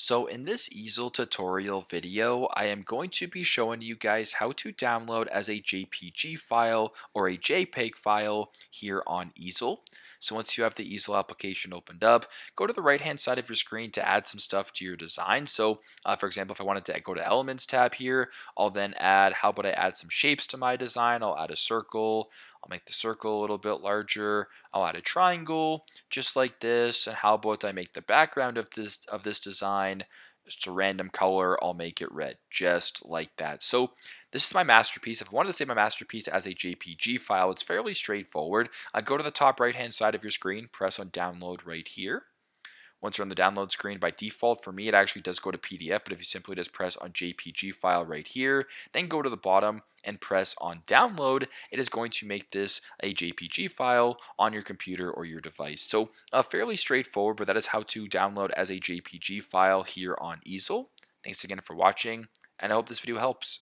So in this Easil tutorial video, I am going to be showing you guys how to download as a JPG file or a JPEG file here on Easil. So once you have the Easil application opened up, go to the right hand side of your screen to add some stuff to your design. So for example, if I wanted to go to Elements tab here, I'll then add, how about I add some shapes to my design? I'll add a circle. I'll make the circle a little bit larger. I'll add a triangle just like this. And how about I make the background of this design just a random color? I'll make it red, just like that. So this is my masterpiece. If I wanted to save my masterpiece as a JPG file, it's fairly straightforward. I go to the top right hand side of your screen, press on download right here. Once you're on the download screen, by default, for me, it actually does go to PDF, but if you simply just press on JPG file right here, then go to the bottom and press on download, it is going to make this a JPG file on your computer or your device. So fairly straightforward, but that is how to download as a JPG file here on Easel. Thanks again for watching, and I hope this video helps.